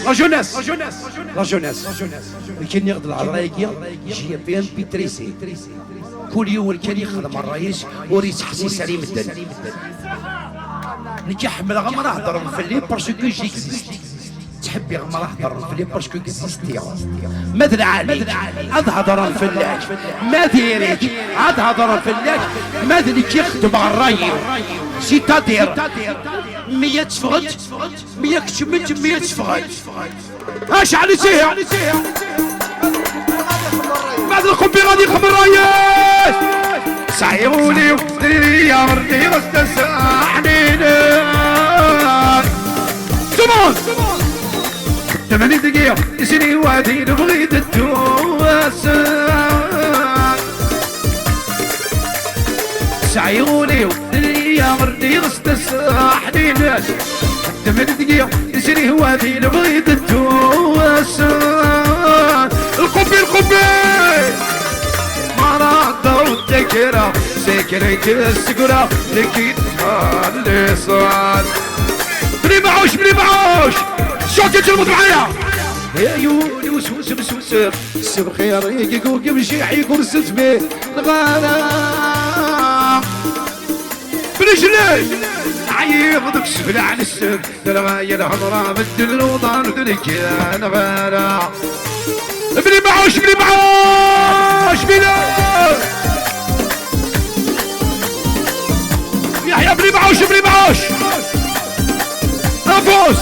لا جونيس لا جونيس كان ياخذ الهضره يجي بيان بيتريسي كل يوم كان يخدم الرئيس وريس حسيس عليه مدن نكحمل غمر اهضر في الليل باسكو جيكزيست تحبي غمر اهضر في الليل باسكو اكزيستي ماذا عليك اهضر في الليل ما ديريك اهضر في الليل ماذا اللي كيخدم الرئيس سيتادير 100 فغد 100 كتمت 100 فغد اش عليتيها بعد القبي غادي يخبر الرئيس سعيوني وقتلي يا مرتي واستساحنيني سمون 80 دقيقة يسني وادي نبغي تتوسع سعيوني وقتلي يا مرتي واستساحنيني 8 دقيقة يسني وادي نبغي تتوسع القبي مرضى والذكرى سكرت السكرة لكي تخلي صال بلي معوش شوكي تربط معايا يا يوني وسوس بسوس السب خير يقوق يمشي حيقول ستبي الغلا برجلي عيب دك سفل على السب الغاية الحضرة بدل الوطن دلك يا نغالا بلي معوش بلا يحيى بلي معوش افوز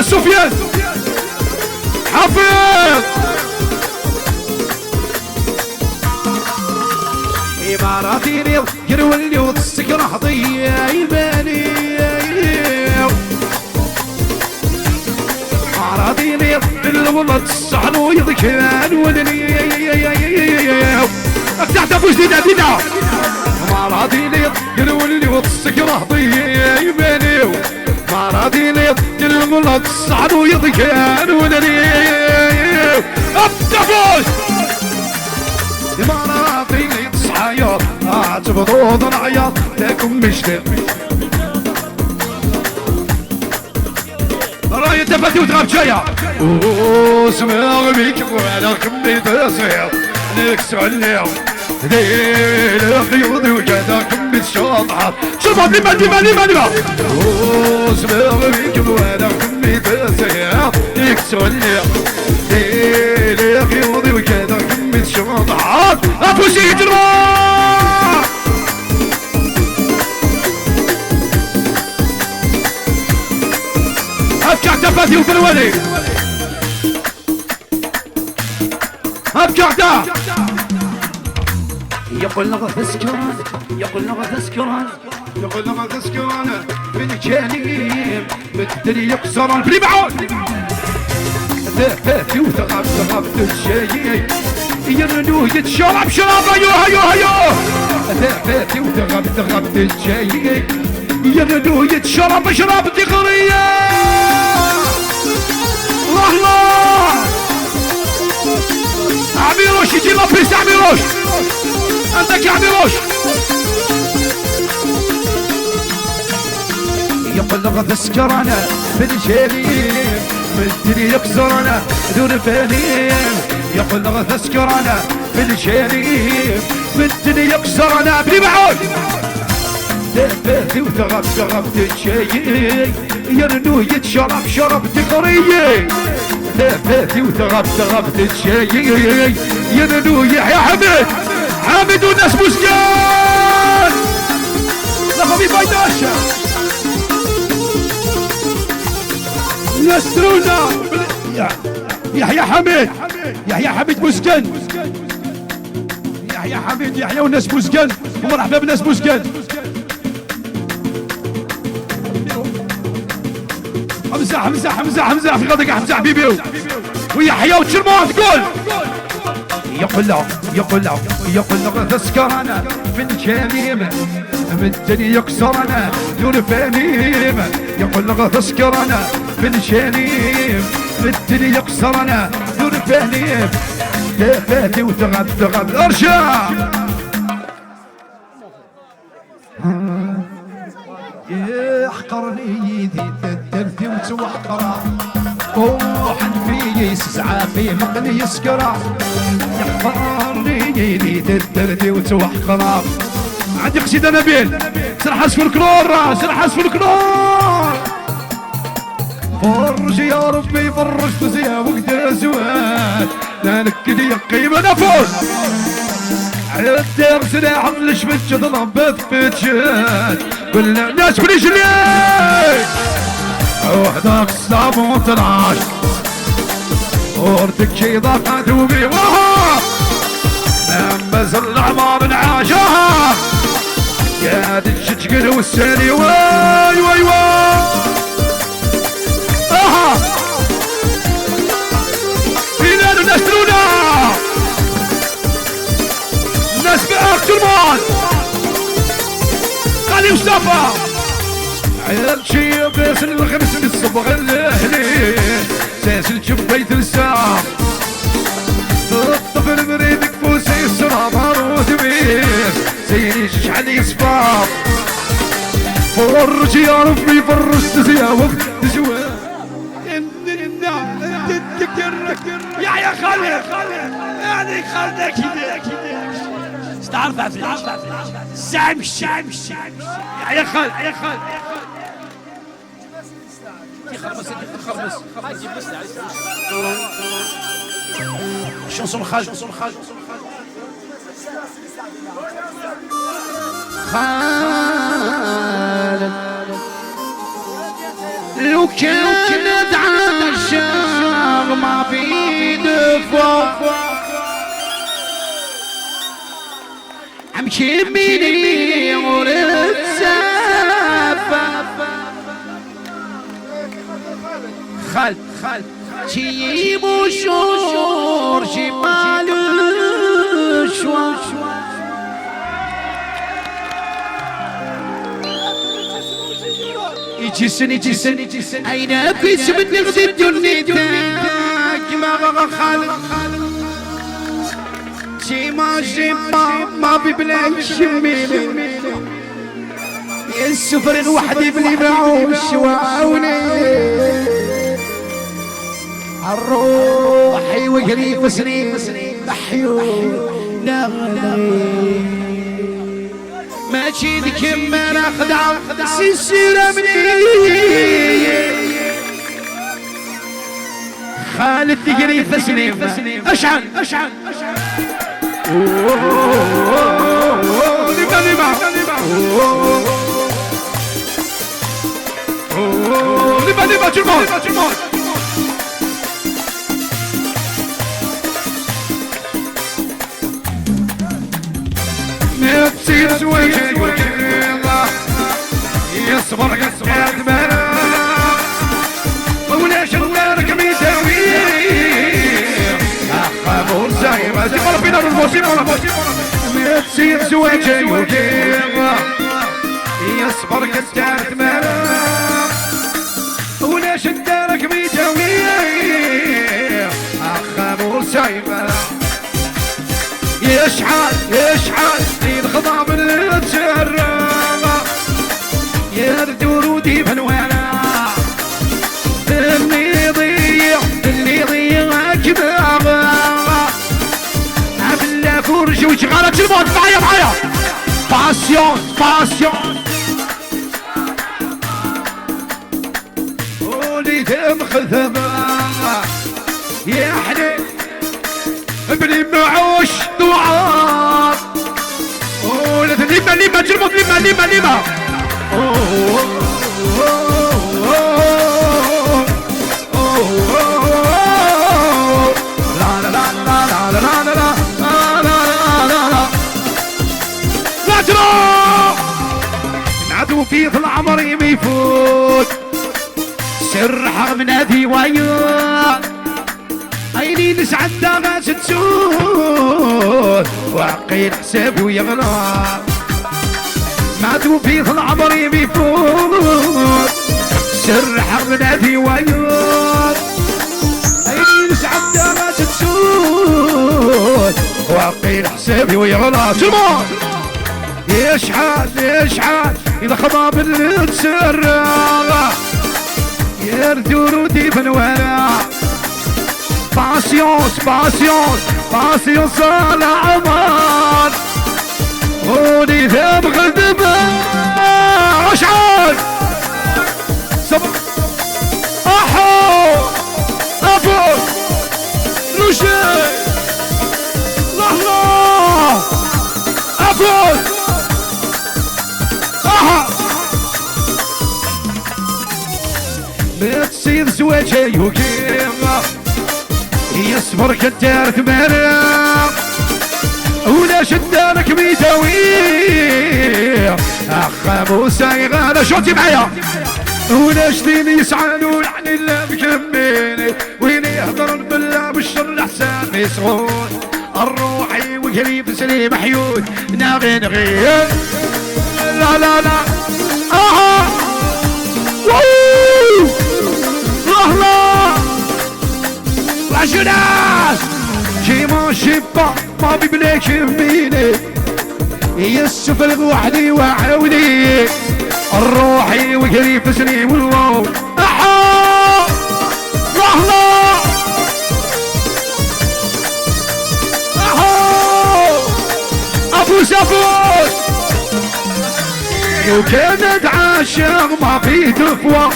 سفيان حفيظ اماراتيني يرولي وتسكر حضيه يباني عراضيني بالولد الصحن يضكان ولني تحت ابو جديد عدينا عراضيني يرولي وتسكر حضيه يباني عراضيني بالولد الصحن يضكان ولني ابتفوز اماراتيني تصحيط اعتبروا ضنعيط لكم مشتاق راي تفتي وتغاب جايه سمع بيك وانا كمي تصير نكسر اليوم دير خيوطي وكذا كمي الشاطحه شوفها ديما سمع بيك وانا كمي تصير نكسر اليوم دير خيوطي وكذا كمي الشاطحه ابو سيد الروح ابكع تفاتي وبالولي ابكع دا يقول لغة تسكران بالجنين بالدري يكسران بلي معون تفاتي وتغاب الشاي يرنو يتشرب شراب هيو تفاتي وتغاب الشاي يرنو يتشرب شراب دغريه الله عميروش يجي لابيس عميروش عندك يا عميروش يقول لغة تسكرنا بالجليل بالدري يكسرنا دون فانيم يقول لغة تسكرنا بالجليل بالدري يكسرنا بلي معون تفاتي وتغاب الشاي يرنو يتشرب شرب دغريه تفاتي وتغاب الشاي يرنو يحيى حمد وناس مسكان لهم يبايداشا يسرونا يحيى حمد مسكن يحيى وناس مسكن ومرحبا بناس مسكن حمزة في غدك حمزة حبيبي ويحيى وتشرموه تقول يقول له تسكرنا في الجليم بالدنيا يكسرنا دون فانيم يقول له تسكرنا في الجليم بالدنيا يكسرنا دون فانيم تفاتي وتغاب ارجع وحقرني يدي تدرتي وتوحقرا وحنفي يسعى في مقني يسكرا يحقرني يدي تدرتي وتوحقرا عندي قصيدة نبيل سرحس في الكلور سرحس في الكلور فرج يا ربي فرج تزيا وقت زوال لا نكد يقيم نفوس عدي سلاح الشبت تضربت فتشات كل الناس كل جلي وحدك الصابون تراش وردك شي ضاقت وبي وها لما زل عمار نعاشها يا تشجل والسالي واي واي واي اها فينا الناس ترونا الناس بأخ ترمان علي مصطفى عيال شي بس الخمس من الصبغ الاهلي ساسل شبيت الساعة الطفل مريد كفوسي السراب هارود بيس سيني شحال يصفار فرج يا ربي فرج تزياوب تزوى يا خالد يعني خالدك استعرف عفلاش الزعم يا خالد يا خالد يخربص شنصون خالد لو كانت عاشق ما في دفع امشي مني ورد سافة خالد شي مشور شي مالوش يجسن أين كيس من نغزد النتاك ما خالد شي ما ببلاك شميل السفر الوحد بلي معوش وعوني الروح وقريب سنين بحيون نغلي ماشي ذيك ما ناخدع سلسلة مني خالد تجري فسنين اشعل لما جرمان نفسي زوجي يصبر قد مالا وليش الغيرك ميداوي أخبر زي ما تقول فينا الموسيقى نفسي زوجي يصبر قد مالا وليش الدارك ميداوي أخبر زي ما يشحال ينخضع من الجرة يرد ورودي بنوانا اللي يضيع كبابا عبلا فرج وشغالة الموت معايا باسيون ولي دم خذبا يا حليل ابني معوش دعاء لما جرمت لما لا تروح نعدو في العمر يفوت سر حرم نادي ويا عيني نسعد داغاس تسود وعقيل حسابي ويغلى ما توفي في العمر يفوت سر حرب نادي ويوت عيني نسعد داغاس تسود وعقيل حسابي ويغلى يشحال إذا خضاب التسرع يردو رودي بنورا باسيونس باسيونس باسيونس على عمار هوني ذاب غدبة عشعال صبر أحو أفوت لوشي الله أفوت أحا بتصير زواجي وكيما يصبر كدار ثمانية ولا شدارك بيداوي اخ موسى يغانا شوتي معايا ولا شديني يسعان ولعني الا بكميني وين يهضر بالله بالشر حسان يسغون الروحي وقريب سليم حيود ناغي نغي لا لا لا اها الله الله العجناس كيما شبا ما بيبلاك يميني يسفل وحدي وعاوني الروحي وقريب سليم والله احا الله احا افوس افوس لو كانت عاشق ما في دفوة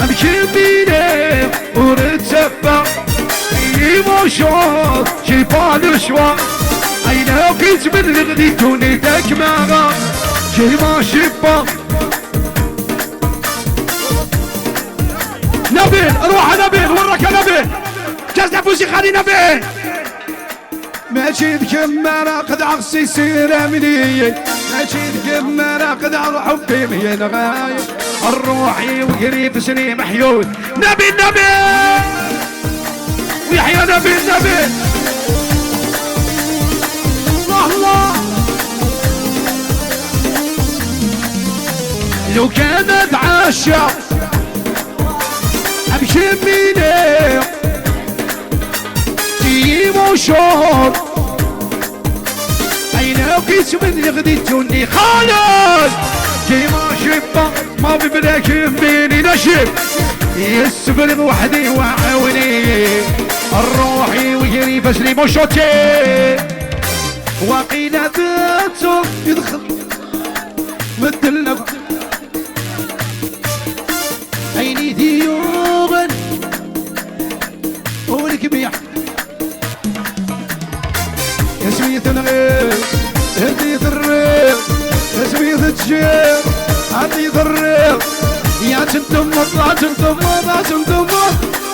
امشي بيني ورد سفة ايموشن شيبان شوا اينا قيس من الغدي توني تكماغا شيما شيبا نبيل روح نبيل وراك نبيل جاز نفوسي خلي نبيل ماشي بكمارة قد عغسي سير امني ماشي بكمارة قد عغ حبي مين غاية الروحي وقريب سليم حيود نبيل نبيل ويحيى نبيل نبيل الله الله لو كانت عاشق امشي بيني ايموشن اين قيس من غديتوني خالد كيما شبا ما ببلاك بيني نشب يسبل وحدي وعاوني الروحي ويجري بسلي موشوتي وقيل ذاته يدخل مثل عيني ديوغن والكبيع يسميت الغير هديت الريق يسميت الجير عديت الريق يا تنتم مطلع تنتم مطلع تنتم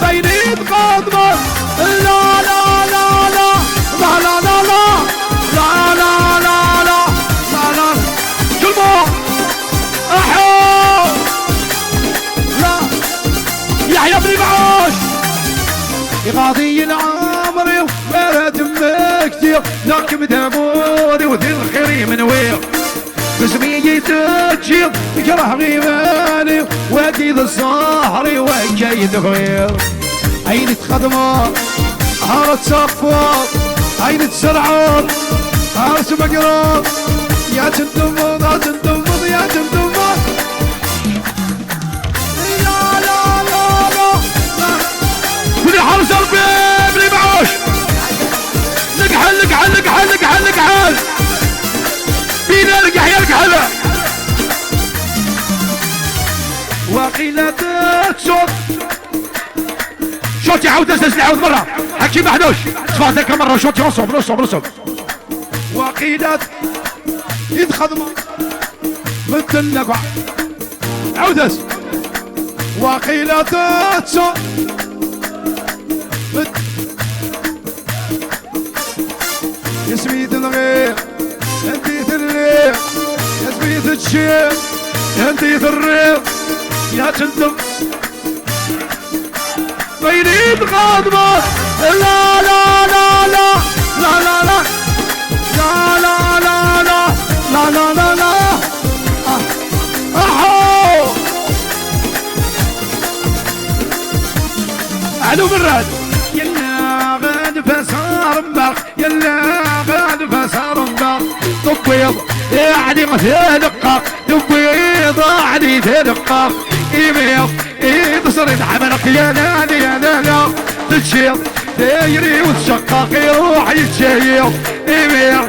بينيت قاضمة لا لا لا لا لا لا لا لا لا لا لا لا لا لا جلبو احو لا يحيى بن معاش يغاضي العمري وبلد مكتير نركب داموري وذي الخير من وير بسمية تجير كره غيماني واكيد الصهري وكيد غير عين تخدمه هارت صفوة عين تسرعون هارت مقرب يا تندمض يا تندمض يا تندمض لا لا لا لا كل حرس البيب اللي معوش نقحل نقحل نقحل نقحل نقحل بينا القحية القحلة وقيل تكسر شوتي عاود اساس عاود مرة حكي محدوش صفاتك مرة شوتي نصب نصب نصب وقيلت يدخل مثل النقع عاود اس وقيلت تكسر يسميت الغير انتي الريق يسميت الشيخ انتي الريق يا تندم بينيت غاضبة لا لا لا لا لا لا لا لا لا لا لا لا لا لا لا احو علو براد يلا غاد فصار مبارك يلا غاد فصار مبارك طبيض يعني غثالقة طبيض ضاعني تنقى إيميل تصرد حملك يا نادي يا نانا تشيط تجري وتشقق يروح يتشيط إيميل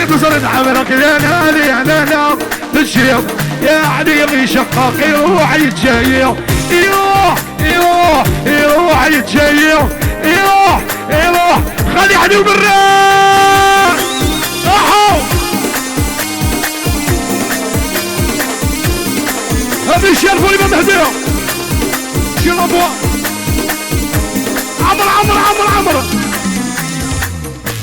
تصرد حملك يا نادي يا نانا تشيط يعني يشقق يروح يتشيط يروح يروح يروح يتشيط يروح يروح خلي حدو بالراس احو هذا الشرف اللي بمهديه شيل ابوه عمر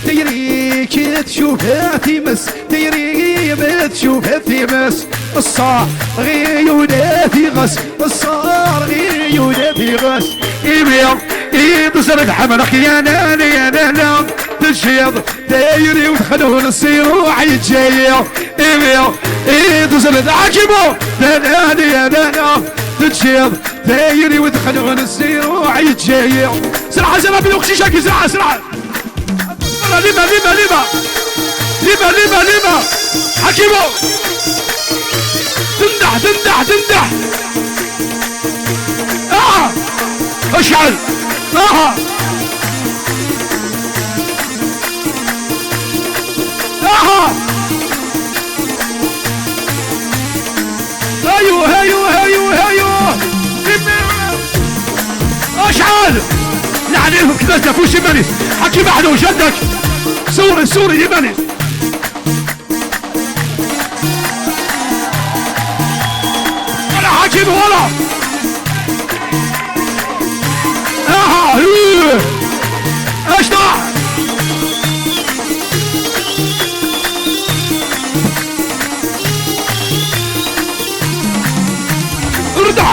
تيريك تشوفها تيمس تيري بتشوفها تيمس الصار غيونا في غس الصار غيونا في غس إيميل تصرف حملك يا نانا يا نانا تشيض دايري ودخلون الصيروح يتشيض إيميل تصرف عجبه يا نانا يا نانا تشيض دايري ودخلون الصيروح يتشيض سرعة سرعة بلوكشي شاكي سرعة سرعة لما حكيمو تندح اشعل ايوه اشعل لعنيهم كذا تفوش يماني حكي محلو جدك سوري يماني ولا حكيم ولا اشطع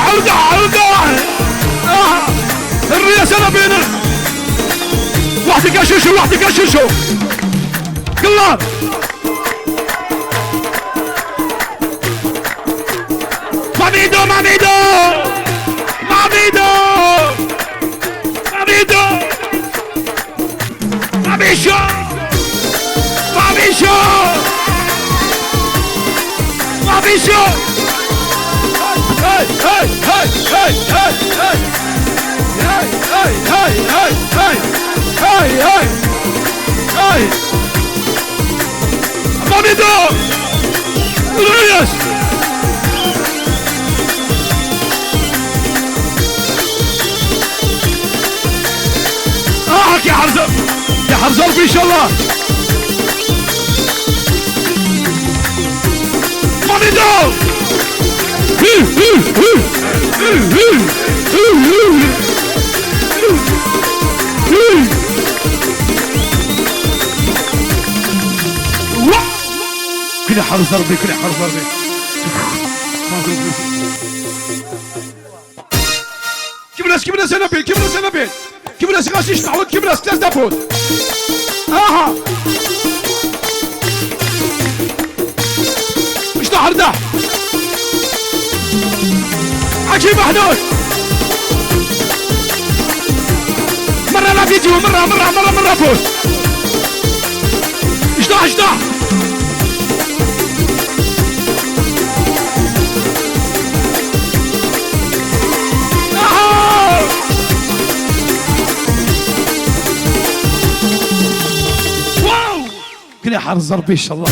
ارجع الرئاسة بينا واحدة كاشوشو كلاب ماميدو الرياس يا حرزان ان شاء الله ماميدو كل حرز ضربي كبرس نبيل كبرس غاشيش تعود كبرس ثلاث دفوت مش ده عجيب محدود مرة لا فيديو مرة فوت اشتاح واو كده حرز ضربي ان شاء الله